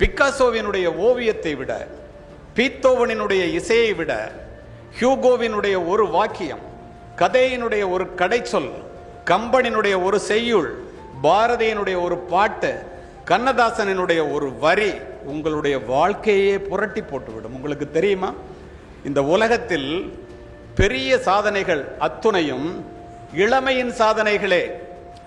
பிக்காசோவினுடைய ஓவியத்தை விட, பீத்தோவனினுடைய இசையை விட, ஹியூகோவினுடைய ஒரு வாக்கியம், கதையினுடைய ஒரு கடைச்சொல், கம்பனினுடைய ஒரு செய்யுள், பாரதியினுடைய ஒரு பாட்டு, கண்ணதாசனினுடைய ஒரு வரி உங்களுடைய வாழ்க்கையே புரட்டி போட்டுவிடும். உங்களுக்கு தெரியுமா, இந்த உலகத்தில் பெரிய சாதனைகள் அத்துணையும் இளமையின் சாதனைகளே.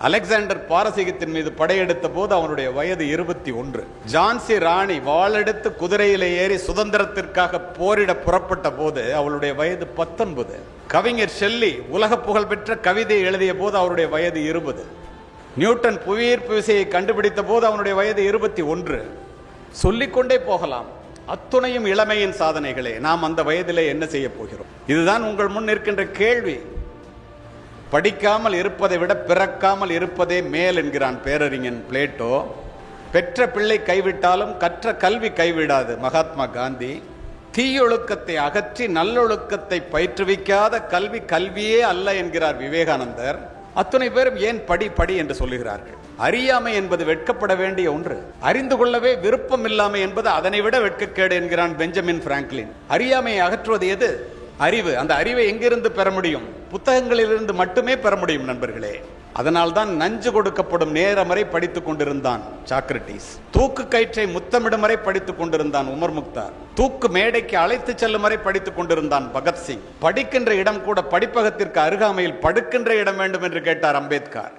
அலெக்சாண்டர் பாரசீகத்தின் மீது படையெடுத்த போது அவனுடைய வயது 21. ஜான்சி ராணி வாளெடுத்து குதிரையிலே ஏறி சுதந்திரத்திற்காக போரிட புறப்பட்ட போது அவளுடைய வயது 19. கவிஞர் ஷெல்லி உலக புகழ்பெற்ற கவிதை எழுதிய போது அவருடைய வயது 20. நியூட்டன் புவியீர்ப்பு விசையை கண்டுபிடித்த போது அவனுடைய வயது 21. சொல்லிக்கொண்டே போகலாம். அத்துணையும் இளமையின் சாதனைகளே. நாம் அந்த வயதிலே என்ன செய்ய போகிறோம்? இதுதான் உங்கள் முன் நிற்கின்ற கேள்வி. படிக்காமல் இருப்பதை விட பிறக்காமல் இருப்பதே மேல் என்கிறான் பேரறிஞன் பிளேட்டோ. பெற்ற பிள்ளை கைவிட்டாலும் கற்ற கல்வி கைவிடாது மகாத்மா காந்தி. தீயொழுக்கத்தை அகற்றி நல்லொழுக்கத்தை பயிற்றுவிக்காத கல்வி கல்வியே அல்ல என்கிறார் விவேகானந்தர். அத்துணை பேரும் ஏன் படி படி என்று சொல்லுகிறார்கள்? அறியாமை என்பது வெட்கப்பட வேண்டிய ஒன்று. அறிந்து கொள்ளவே விருப்பம் இல்லாமை என்பது அதனை விட வெட்கக்கேடு என்கிறான் பெஞ்சமின் பிராங்க்லின். அறியாமையை அகற்றுவது எது? அறிவு. அந்த அறிவை எங்கிருந்து பெற முடியும்? புத்தகங்களிலிருந்து மட்டுமே பெற முடியும் நண்பர்களே. அதனால்தான் நஞ்சு கொடுக்கப்படும் நேரம் வரை படித்துக் கொண்டிருந்தான் சாக்ரட்டிஸ். தூக்கு கயிற்றை முத்தமிடும் வரை படித்துக் கொண்டிருந்தான் உமர் முக்தார். தூக்கு மேடைக்கு அழைத்து செல்லும் வரை படித்துக் கொண்டிருந்தான் பகத்சிங். படிக்கின்ற இடம் கூட படிப்பகத்திற்கு அருகாமையில் படுக்கின்ற இடம் வேண்டும் என்று கேட்டார் அம்பேத்கர்.